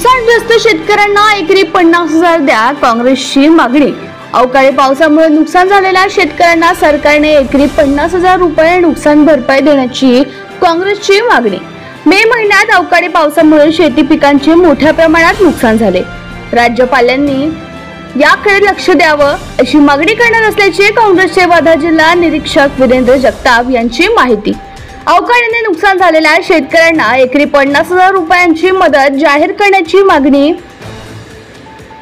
नुकसानग्रस्त शेतकऱ्यांना एकरी 50,000 द्या, काँग्रेसची मागणी। अवकाळी पावसामुळे नुकसान झालेल्या शेतकऱ्यांना सरकारने एकरी 50,000 रुपये नुकसान भरपाई देण्याची काँग्रेसची मागणी। मे महिन्यात अवकाळी पावसामुळे शेती पिकांचे मोठ्या प्रमाणात नुकसान झाले। राज्यपालांनी याकडे लक्ष द्यावं अशी मागणी करणार असल्याची काँग्रेसचे वर्धा जिल्हा निरीक्षक वीरेंद्र जगताप यांची माहिती। अवकाळीने नुकसान झालेल्या शेतकऱ्यांना एकरी 50,000 रुपयांची मदत जाहीर करण्याची मागणी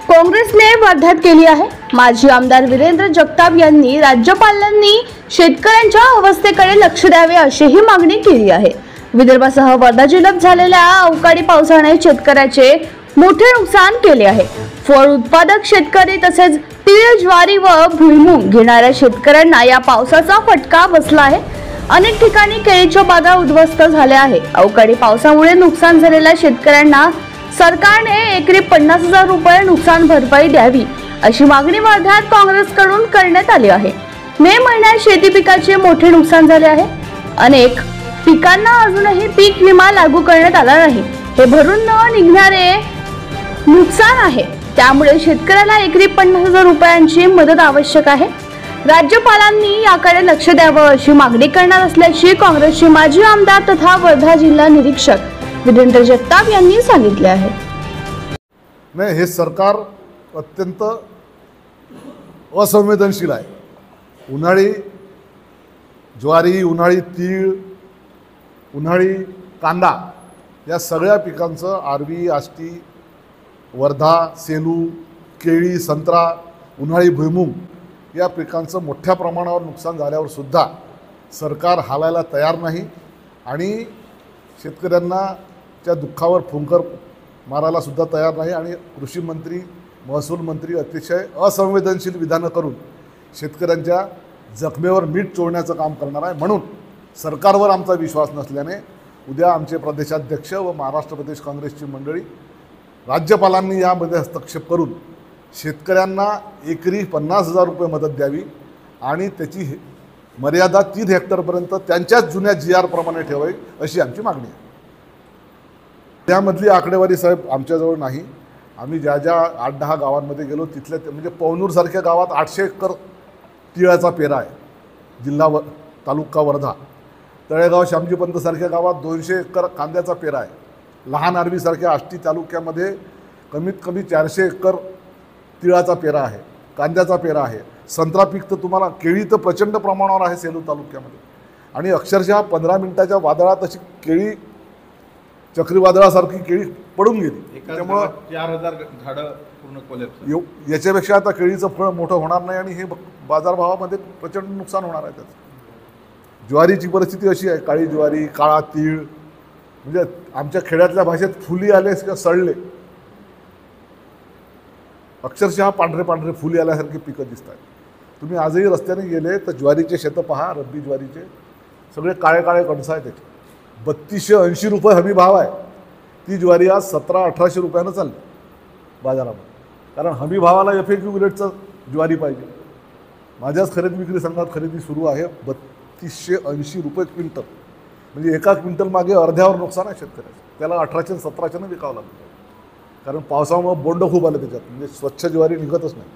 काँग्रेसने वर्ध्यात केली आहे। माजी आमदार वीरेंद्र जगताप यांनी राज्यपालांनी शेतकऱ्यांच्या अवस्थेकडे लक्ष द्यावे अशीही मागणी केली आहे। विदर्भासह वर्धा जिल्ह्यात झालेल्या अवकाळी पावसाने शेतकऱ्याचे मोठे नुकसान केले आहे। फळ उत्पादक शेतकरी तसेच तीळ, ज्वारी व भुईमूग घेणाऱ्या शेतकऱ्यांना या पावसाचा फटका बसला आहे। अनेक ठिकाणी केळीच्या बागा उद्ध्वस्त झाल्या आहे। अवकाळी पावसामुळे नुकसान झालेल्या शेतकऱ्यांना सरकारने एकरी 50,000 रुपये नुकसान भरपाई द्यावी अशी मागणी वर्ध्यात काँग्रेसकडून करण्यात आली आहे। मे महिन्यात शेती पिकाचे मोठे नुकसान झाले आहे। अनेक पिकांना अजूनही पीक विमा लागू करण्यात आला नाही। हे भरून न निघणारे नुकसान आहे, त्यामुळे शेतकऱ्याला एकरी 50,000 रुपयांची मदत आवश्यक आहे। राज्यपालांनी याकडे लक्ष द्यावं अशी मागणी करणार असल्याची काँग्रेसचे माजी आमदार तथा वर्धा जिल्हा निरीक्षक वीरेंद्र जगताप यांनी सांगितले आहे। नाही, हे सरकार अत्यंत असंवेदनशील आहे। उन्हाळी ज्वारी, उन्हाळी तीळ, उन्हाळी कांदा या सगळ्या पिकांचं आरवी, आष्टी, वर्धा, सेलू, केळी, संत्रा, उन्हाळी भुईमूग या पिकांचं मोठ्या प्रमाणावर नुकसान झाल्यावर सुद्धा सरकार हालायला तयार नाही आणि शेतकऱ्यांना त्या दुःखावर फुंकर मारायला सुद्धा तयार नाही। आणि कृषी मंत्री, महसूल मंत्री अतिशय असंवेदनशील विधानं करून शेतकऱ्यांच्या जखमेवर मीठ चोळण्याचं काम करणार आहे। म्हणून सरकारवर आमचा विश्वास नसल्याने उद्या आमचे प्रदेशाध्यक्ष व महाराष्ट्र प्रदेश काँग्रेसची मंडळी राज्यपालांनी यामध्ये हस्तक्षेप करून शेतकऱ्यांना एकरी 50,000 रुपये मदत द्यावी आणि त्याची मर्यादा 3 हेक्टरपर्यंत त्यांच्याच जुन्या GR प्रमाणे ठेवावी अशी आमची मागणी आहे। त्यामधली आकडेवारी साहेब आमच्याजवळ नाही। आम्ही ज्या 8-10 गावांमध्ये गेलो तिथल्या म्हणजे पवनूरसारख्या गावात 800 एकर तिळाचा पेरा आहे जिल्हा तालुका वर्धा। तळेगाव, श्यामजीपंतसारख्या गावात 200 एकर कांद्याचा पेरा आहे। लहान आर्वीसारख्या आष्टी तालुक्यामध्ये कमीत कमी 400 एकर तिळाचा पेरा आहे, कांद्याचा पेरा आहे। संत्रा पीक तर तुम्हाला, केळी तर प्रचंड प्रमाणावर आहे सेलू तालुक्यामध्ये आणि अक्षरशः 15 मिनिटाच्या वादळात अशी केळी, चक्रीवादळासारखी केळी पडून गेली। त्यामुळे 4,000 झाडं पूर्ण कोलॅप्स। याच्यापेक्षा आता केळीचं फळ मोठं होणार नाही आणि हे बाजारभावामध्ये प्रचंड नुकसान होणार आहे त्याचं। ज्वारीची परिस्थिती अशी आहे, काळी ज्वारी, काळा तीळ, म्हणजे आमच्या खेड्यातल्या भाषेत फुली आले किंवा सडले, अक्षरशः पांढरे पांढरे फुली आल्यासारखी पिकं दिसत आहेत। तुम्ही आजही रस्त्याने गेले तर ज्वारीचे शेतं पहा, रब्बी ज्वारीचे सगळे काळे काळे कणसं आहेत। त्याचे 3280 रुपये हमी भाव आहे। ती ज्वारी आज 1700-1800 रुपयानं चालली बाजारामध्ये, कारण हमी भावाला FAQ ग्रेडचं ज्वारी पाहिजे। माझ्याच खरेदी विक्री संघात खरेदी सुरू आहे। 3280 रुपये क्विंटल, म्हणजे एका क्विंटल मागे अर्ध्यावर नुकसान आहे शेतकऱ्याचं। त्याला 1800-1700 विकावं लागतं, कारण पावसामुळे बोंड खूप आलं त्याच्यात, म्हणजे स्वच्छ ज्वारी निघतच नाही।